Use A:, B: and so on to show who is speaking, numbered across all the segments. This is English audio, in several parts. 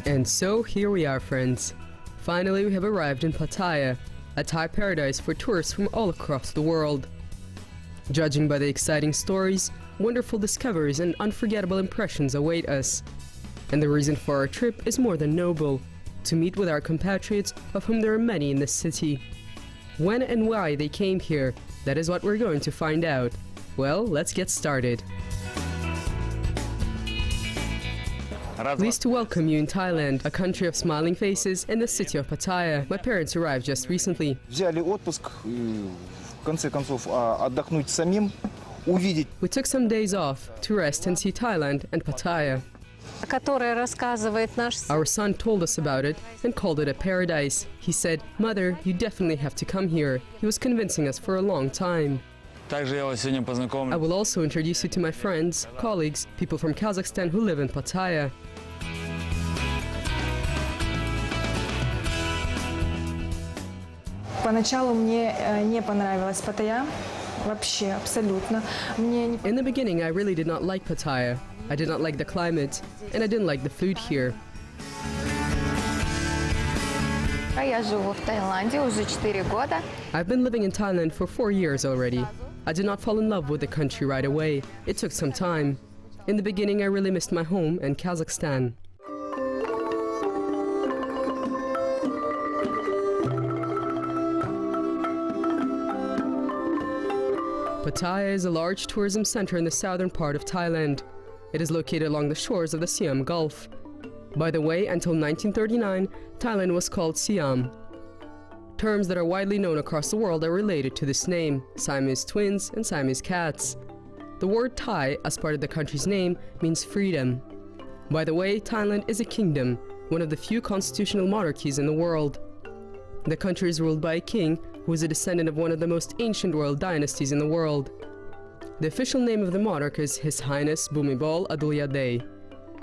A: And so here we are, friends. Finally we have arrived in Pattaya, a Thai paradise for tourists from all across the world. Judging by the exciting stories, wonderful discoveries and unforgettable impressions await us. And the reason for our trip is more than noble, to meet with our compatriots, of whom there are many in this city. When and why they came here, that is what we're going to find out. Well, let's get started. Pleased to welcome you in Thailand, a country of smiling faces, in the city of Pattaya. My parents arrived just recently.
B: Взяли отпуск, в конце концов, отдохнуть самим, увидеть.
A: We took some days off to rest and see Thailand and Pattaya. Our son told us about it and called it a paradise. He said, "Mother, you definitely have to come here." He was convincing us for a long time. I will also introduce you to my friends, colleagues, people from Kazakhstan who live in Pattaya.
C: Поначалу мне не понравилась Паттайя, вообще, абсолютно.
A: In the beginning, I really did not like Pattaya. I did not like the climate, and I didn't like the food here. I've been living in Thailand for 4 years already. I did not fall in love with the country right away. It took some time. In the beginning, I really missed my home and Kazakhstan. Pattaya is a large tourism center in the southern part of Thailand. It is located along the shores of the Siam Gulf. By the way, until 1939, Thailand was called Siam. Terms that are widely known across the world are related to this name: Siamese twins and Siamese cats. The word Thai, as part of the country's name, means freedom. By the way, Thailand is a kingdom, one of the few constitutional monarchies in the world. The country is ruled by a king who is a descendant of one of the most ancient royal dynasties in the world. The official name of the monarch is His Highness Bhumibol Adulyadej,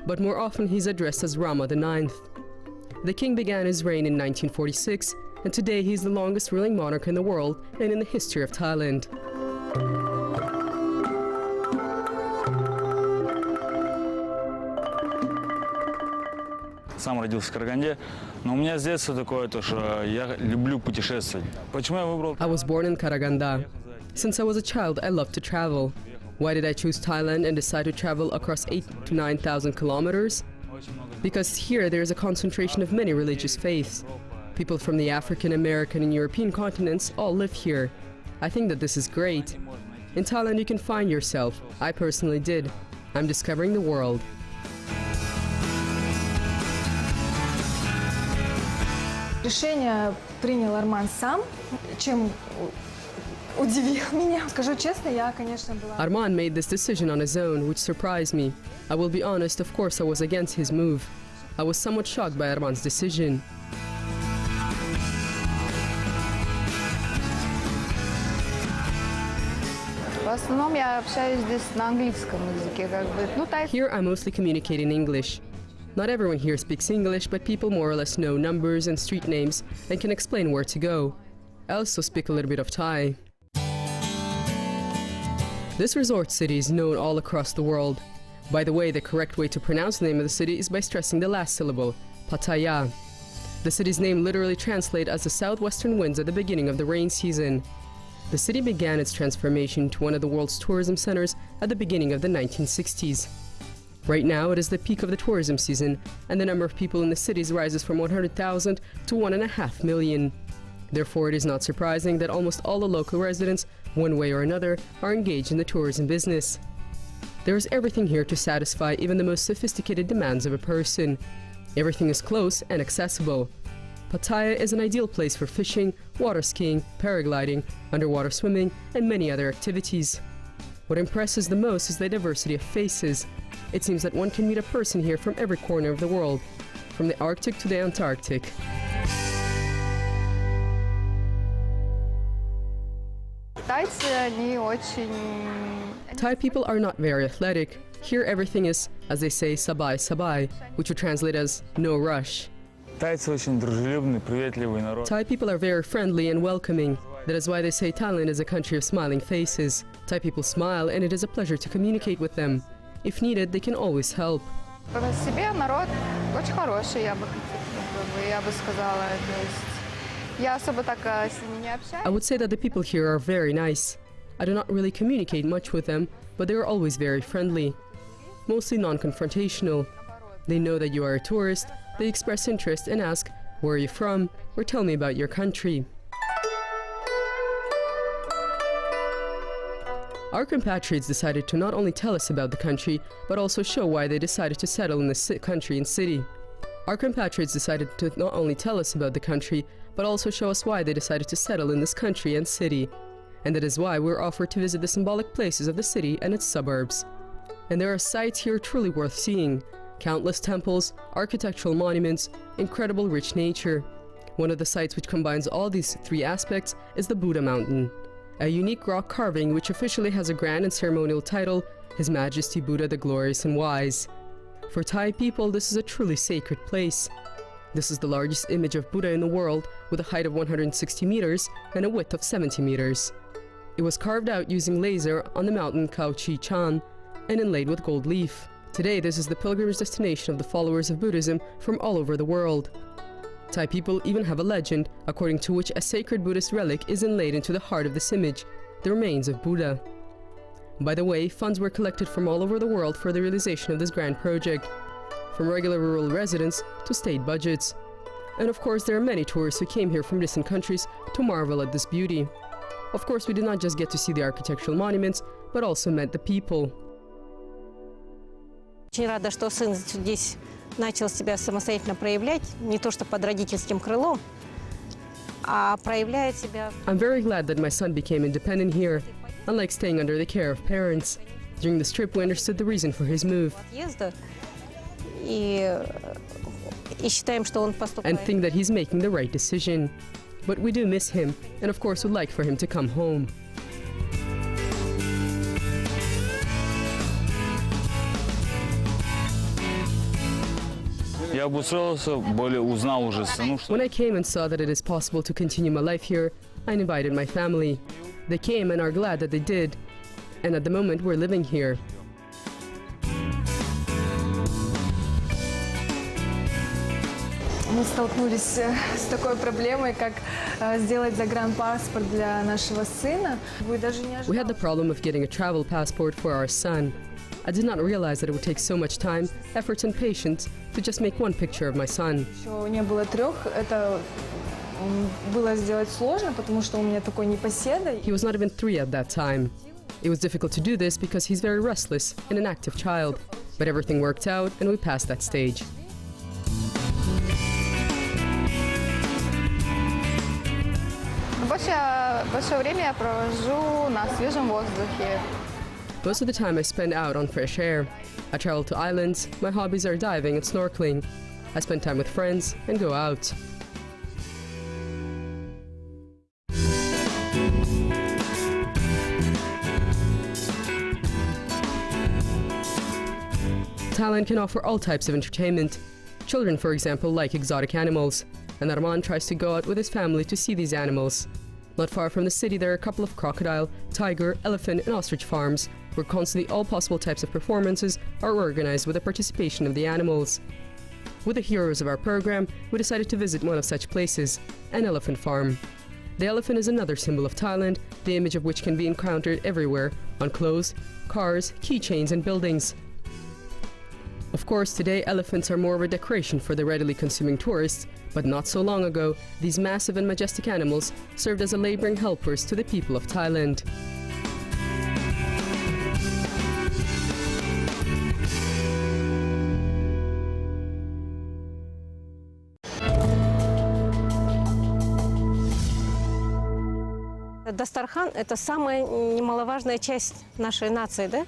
A: but more often he's addressed as Rama IX. The king began his reign in 1946, and today he is the longest ruling monarch in the world and in the history of Thailand.
D: Сам родился в Караганде, но у меня с детства такое, что я люблю путешествовать. Почему я выбрал?
A: I was born in Karaganda. Since I was a child, I loved to travel. Why did I choose Thailand and decide to travel across 8,000 to 9,000 kilometers? Because here there is a concentration of many religious faiths. People from the African, American, and European continents all live here. I think that this is great. In Thailand you can find yourself. I personally did. I'm discovering the world.
C: Решение принял Арман сам, чем удивил меня. Скажу честно, я, конечно, была...
A: Arman made this decision on his own, which surprised me. I will be honest, of course I was against his move. I was somewhat shocked by Arman's decision. Here I mostly communicate in English. Not everyone here speaks English, but people more or less know numbers and street names and can explain where to go. I also speak a little bit of Thai. This resort city is known all across the world. By the way, the correct way to pronounce the name of the city is by stressing the last syllable, Pattaya. The city's name literally translates as the southwestern winds at the beginning of the rain season. The city began its transformation to one of the world's tourism centers at the beginning of the 1960s. Right now, it is the peak of the tourism season, and the number of people in the cities rises from 100,000 to 1.5 million. Therefore, it is not surprising that almost all the local residents, one way or another, are engaged in the tourism business. There is everything here to satisfy even the most sophisticated demands of a person. Everything is close and accessible. Pattaya is an ideal place for fishing, water skiing, paragliding, underwater swimming, and many other activities. What impresses the most is the diversity of faces. It seems that one can meet a person here from every corner of the world, from the Arctic to the Antarctic. Thai people are not very athletic. Here everything is, as they say, sabai sabai, which would translate as no rush. Thai people are very friendly and welcoming. That is why they say Thailand is a country of smiling faces. Thai people smile, and it is a pleasure to communicate with them. If needed, they can always help.
E: Очень хороший, я бы сказала. То есть я особо так с ними не общаюсь.
A: I would say that the people here are very nice. I do not really communicate much with them, but they are always very friendly. Mostly non-confrontational. They know that you are a tourist, they express interest and ask, "Where are you from?" or "Tell me about your country." Our compatriots decided to not only tell us about the country, but also show why they decided to settle in this country and city. Our compatriots decided to not only tell us about the country, but also show us why they decided to settle in this country and city. And that is why we're offered to visit the symbolic places of the city and its suburbs. And there are sights here truly worth seeing. Countless temples, architectural monuments, incredible rich nature. One of the sites which combines all these three aspects is the Buddha Mountain, a unique rock carving which officially has a grand and ceremonial title, His Majesty Buddha the Glorious and Wise. For Thai people, this is a truly sacred place. This is the largest image of Buddha in the world, with a height of 160 meters and a width of 70 meters. It was carved out using laser on the mountain Khao Chi Chan and inlaid with gold leaf. Today, this is the pilgrimage destination of the followers of Buddhism from all over the world. Thai people even have a legend, according to which a sacred Buddhist relic is inlaid into the heart of this image, the remains of Buddha. By the way, funds were collected from all over the world for the realization of this grand project, from regular rural residents to state budgets. And of course, there are many tourists who came here from distant countries to marvel at this beauty. Of course, we did not just get to see the architectural monuments, but also met the people.
F: Очень рада, что сын здесь начал себя самостоятельно проявлять, не то что под родительским крылом, а проявляет себя.
A: I'm very glad that my son became independent here, unlike staying under the care of parents. During this trip, we understood the reason for his move.
F: Отъезда и считаем, что он поступает.
A: And think that he's making the right decision. But we do miss him, and of course would like for him to come home.
D: Я обустроился, более узнал уже страну, что
A: When I came and saw that it is possible to continue my life here, I invited my family. They came and are glad that they did. And at the moment, we're living here.
C: Мы столкнулись с такой проблемой, как сделать загранпаспорт для нашего сына. Вы даже не
A: We had the
C: ожидали.
A: problem of getting a travel passport for our son. I did not realize that it would take so much time, effort and patience to just make one picture of my son.
C: Еще не было 3. Это было сделать сложно, потому что у меня такой непоседа.
A: He was not even 3 at that time. It was difficult to do this because he's very restless and an active child. But everything worked out and we passed that stage.
E: Большое время я провожу на свежем воздухе.
A: Most of the time I spend out on fresh air. I travel to islands, my hobbies are diving and snorkeling. I spend time with friends and go out. Thailand can offer all types of entertainment. Children, for example, like exotic animals, and Arman tries to go out with his family to see these animals. Not far from the city, there are a couple of crocodile, tiger, elephant, and ostrich farms, where constantly all possible types of performances are organized with the participation of the animals. With the heroes of our program, we decided to visit one of such places, an elephant farm. The elephant is another symbol of Thailand, the image of which can be encountered everywhere, on clothes, cars, keychains, and buildings. Of course, today elephants are more of a decoration for the readily consuming tourists, but not so long ago, these massive and majestic animals served as a laboring helpers to the people of Thailand.
F: Дастархан – это самая немаловажная часть нашей нации, да?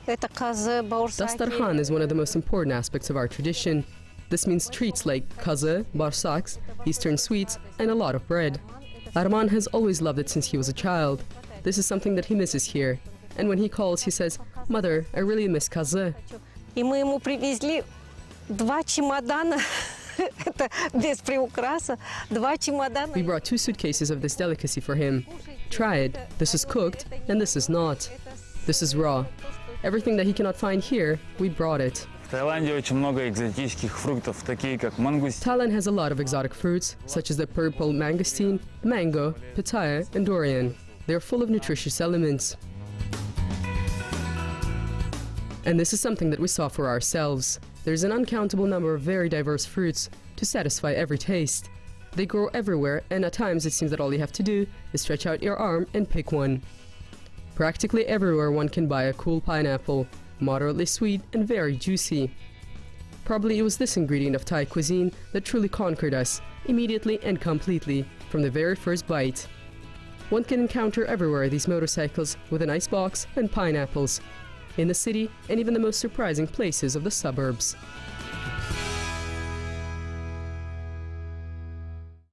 F: Это казы, баурсаки.
A: Dastarhan is one of the most important aspects of our tradition. This means treats like kaza, barsaks, Eastern sweets, and a lot of bread. Arman has always loved it since he was a child. This is something that he misses here. And when he calls, he says, "Mother, I really miss kaza."
F: И мы ему привезли 2 чемодана. Это без приукраса. 2 чемодана.
A: We brought 2 suitcases of this delicacy for him. Try it. This is cooked, and this is not. This is raw. Everything that he cannot find here, we brought it.
D: В Таиланде очень много экзотических фруктов, такие как мангустин.
A: Thailand has a lot of exotic fruits, such as the purple mangosteen, mango, Pattaya, and durian. They are full of nutritious elements. And this is something that we saw for ourselves. There's an uncountable number of very diverse fruits to satisfy every taste. They grow everywhere, and at times it seems that all you have to do is stretch out your arm and pick one. Practically everywhere one can buy a cool pineapple, moderately sweet and very juicy. Probably it was this ingredient of Thai cuisine that truly conquered us, immediately and completely, from the very first bite. One can encounter everywhere these motorcycles with an icebox and pineapples, in the city and even the most surprising places of the suburbs.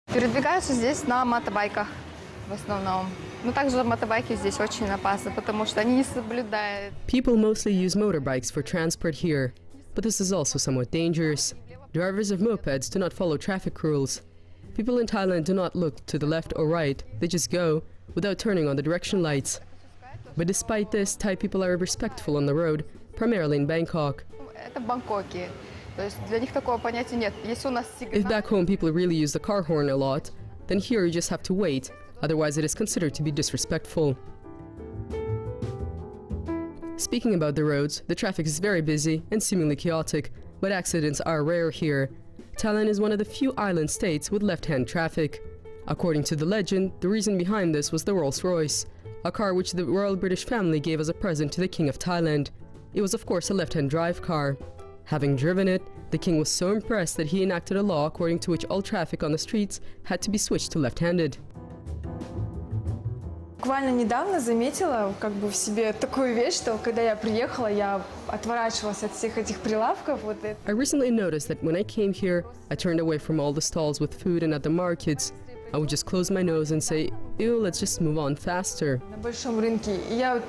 E: Передвигаются здесь на мотобайках в основном. Но также мотобайки здесь очень опасны, потому что они не соблюдают.
A: People mostly use motorbikes for transport here, but this is also somewhat dangerous. Drivers of mopeds do not follow traffic rules. People in Thailand do not look to the left or right, they just go without turning on the direction lights. But despite this, Thai people are respectful on the road, primarily in Bangkok.
E: Это в Бангкоке. То есть для них такого понятия нет. Если у нас
A: If
E: сигнал,
A: back home people really use the car horn a lot, then here you just have to wait, otherwise it is considered to be disrespectful. Speaking about the roads, the traffic is very busy and seemingly chaotic, but accidents are rare here. Thailand is one of the few island states with left-hand traffic. According to the legend, the reason behind this was the Rolls-Royce, a car which the royal British family gave as a present to the King of Thailand. It was of course a left-hand drive car. Having driven it, the king was so impressed that he enacted a law according to which all traffic on the streets had to be switched to left-handed.
C: Буквально недавно заметила как бы в себе такую вещь, что когда я приехала, я отворачивалась от всех этих прилавков.
A: I recently noticed that when I came here, I turned away from all the stalls with food and at the markets. I would just close my nose and say, ew, let's just move on faster.
C: На большом рынке. И я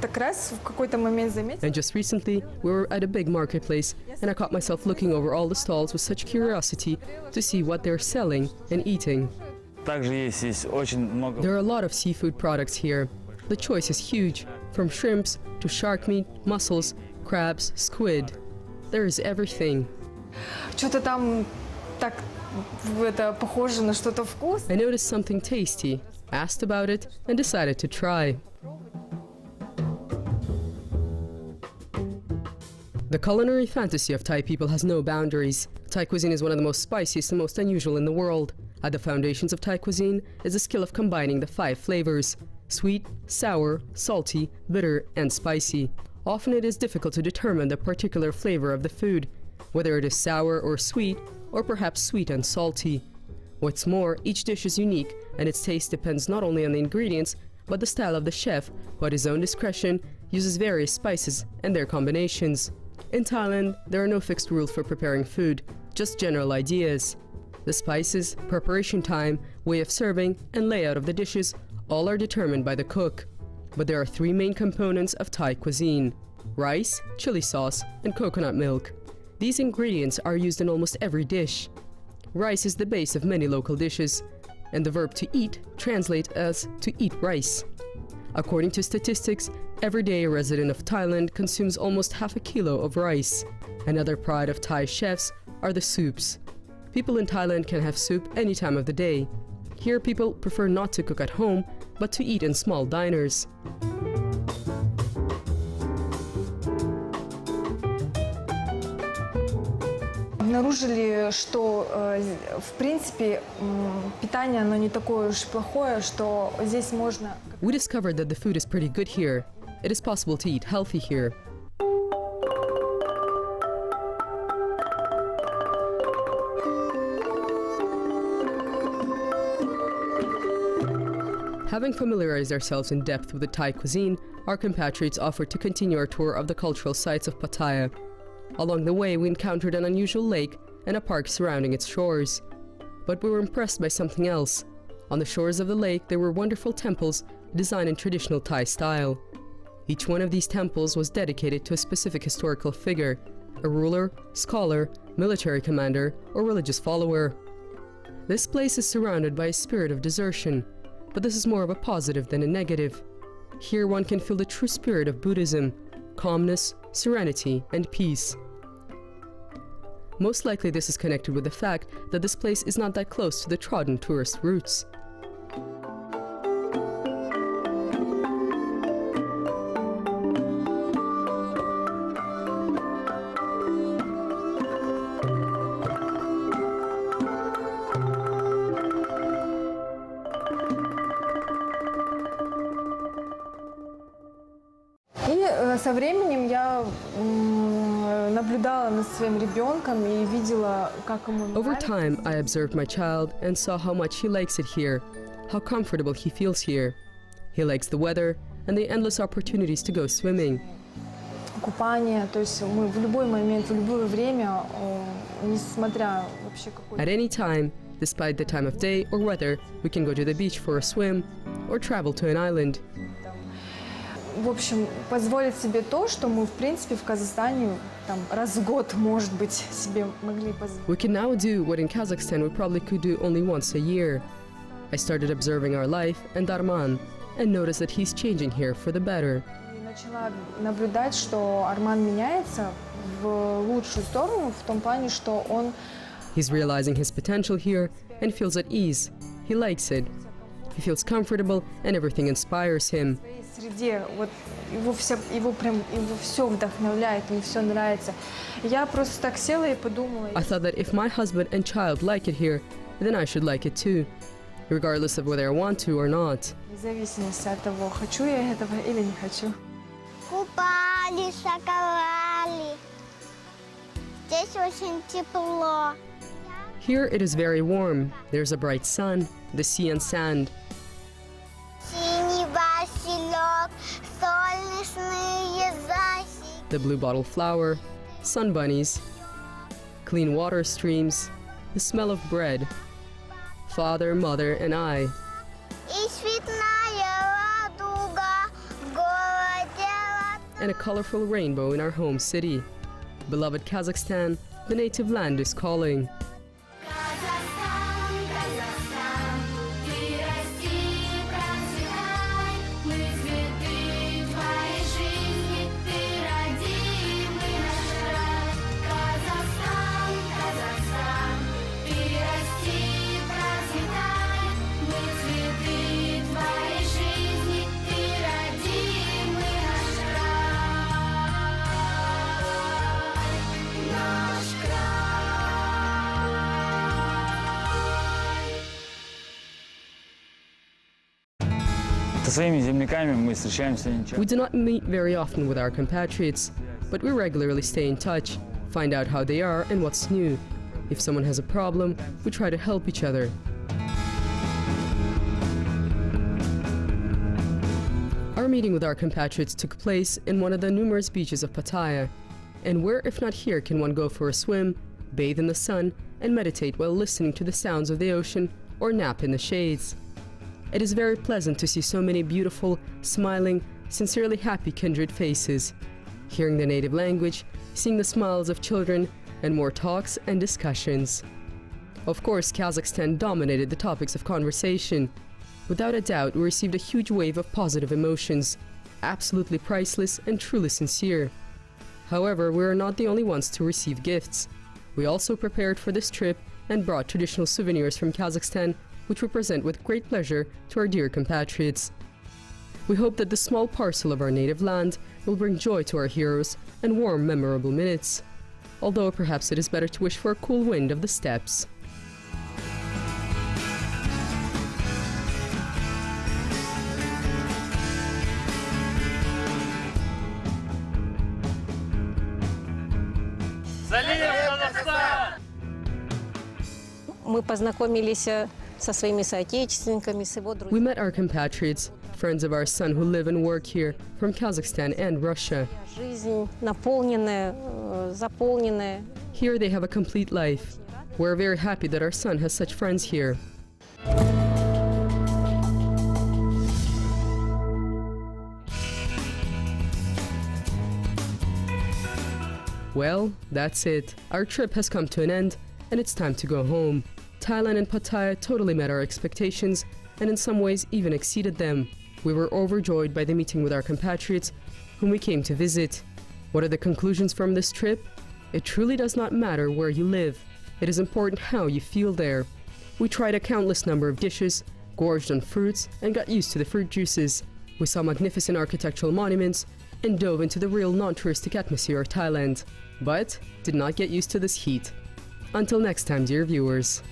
C: так раз в какой-то момент заметила.
A: And just recently, we were at a big marketplace, and I caught myself looking over all the stalls with such curiosity to see what they're selling and eating.
D: Также есть очень много.
A: There are a lot of seafood products here. The choice is huge, from shrimps to shark meat, mussels, crabs, squid. There is everything.
C: Что-то там так это похоже на что-то вкусное.
A: I noticed something tasty, asked about it, and decided to try. The culinary fantasy of Thai people has no boundaries. Thai cuisine is one of the most spiciest and most unusual in the world. At the foundations of Thai cuisine is the skill of combining the 5 flavors: sweet, sour, salty, bitter, and spicy. Often it is difficult to determine the particular flavor of the food, whether it is sour or sweet, or perhaps sweet and salty. What's more, each dish is unique, and its taste depends not only on the ingredients, but the style of the chef, who at his own discretion uses various spices and their combinations. In Thailand, there are no fixed rules for preparing food, just general ideas. The spices, preparation time, way of serving, and layout of the dishes all are determined by the cook. But there are 3 main components of Thai cuisine: rice, chili sauce, and coconut milk. These ingredients are used in almost every dish. Rice is the base of many local dishes, and the verb to eat translates as to eat rice. According to statistics, every day a resident of Thailand consumes almost half a kilo of rice. Another pride of Thai chefs are the soups. People in Thailand can have soup any time of the day. Here people prefer not to cook at home, but to eat in small diners.
C: Обнаружили, что в принципе питание оно не такое уж плохое, что здесь можно.
A: We discovered that the food is pretty good here. It is possible to eat healthy here. Having familiarized ourselves in depth with the Thai cuisine, our compatriots offered to continue our tour of the cultural sites of Pattaya. Along the way, we encountered an unusual lake and a park surrounding its shores. But we were impressed by something else. On the shores of the lake, there were wonderful temples designed in traditional Thai style. Each one of these temples was dedicated to a specific historical figure: a ruler, scholar, military commander, or religious follower. This place is surrounded by a spirit of desertion, but this is more of a positive than a negative. Here one can feel the true spirit of Buddhism: calmness, serenity, and peace. Most likely this is connected with the fact that this place is not that close to the trodden tourist routes.
C: И со временем я наблюдала над своим ребенком и видела, как ему
A: Over
C: нравится.
A: time, I observed my child and saw how much he likes it here, how comfortable he feels here. He likes the weather and the endless opportunities to go swimming.
C: Купание, то есть мы в любой момент, в любое время, несмотря вообще какой.
A: At any time, despite the time of day or weather, we can go to the beach for a swim or travel to an island.
C: В общем, позволить себе то, что мы, в принципе, в Казахстане там, раз в год, может быть, себе могли позволить.
A: We can now do what in Kazakhstan we probably could do only once a year. I started observing our life and Darman and noticed that he's changing here for the better.
C: И начала наблюдать, что Арман меняется в лучшую сторону, в том плане, что он
A: He's realizing his potential here and feels at ease. He likes it. He feels comfortable and everything inspires him.
C: в среде, вот его все вдохновляет, ему все нравится. Я просто так села и подумала.
A: I thought that if my husband and child like it here, then I should like it too, regardless of whether I want to or not.
C: Вне зависимости от того, хочу я этого или не хочу.
G: Купались, шаковали. Здесь очень тепло.
A: Here it is very warm. There's a bright sun, the sea and sand.
G: Синий василек, солнечные засеки.
A: The blue bottle flower, sun bunnies, clean water streams, the smell of bread, father, mother, and I.
G: И цветная радуга в городе.
A: And a colorful rainbow in our home city. Beloved Kazakhstan, the native land is calling.
D: Со своими земляками мы встречаемся не часто.
A: We do not meet very often with our compatriots, but we regularly stay in touch, find out how they are and what's new. If someone has a problem, we try to help each other. Our meeting with our compatriots took place in one of the numerous beaches of Pattaya. And where, if not here, can one go for a swim, bathe in the sun, and meditate while listening to the sounds of the ocean or nap in the shades? It is very pleasant to see so many beautiful, smiling, sincerely happy kindred faces, hearing the native language, seeing the smiles of children, and more talks and discussions. Of course, Kazakhstan dominated the topics of conversation. Without a doubt, we received a huge wave of positive emotions, absolutely priceless and truly sincere. However, we are not the only ones to receive gifts. We also prepared for this trip and brought traditional souvenirs from Kazakhstan, which we present with great pleasure to our dear compatriots. We hope that the small parcel of our native land will bring joy to our heroes and warm, memorable minutes. Although perhaps it is better to wish for a cool wind of the steppes.
F: Мы познакомились со своими соотечественниками, с его
A: We
F: друзьями.
A: met our compatriots, friends of our son who live and work here from Kazakhstan and Russia.
F: Жизнь наполненная, заполненная.
A: Here they have a complete life. We're very happy that our son has such friends here. Well, that's it. Our trip has come to an end, and it's time to go home. Thailand and Pattaya totally met our expectations, and in some ways even exceeded them. We were overjoyed by the meeting with our compatriots, whom we came to visit. What are the conclusions from this trip? It truly does not matter where you live. It is important how you feel there. We tried a countless number of dishes, gorged on fruits, and got used to the fruit juices. We saw magnificent architectural monuments and dove into the real non-touristic atmosphere of Thailand, but did not get used to this heat. Until next time, dear viewers.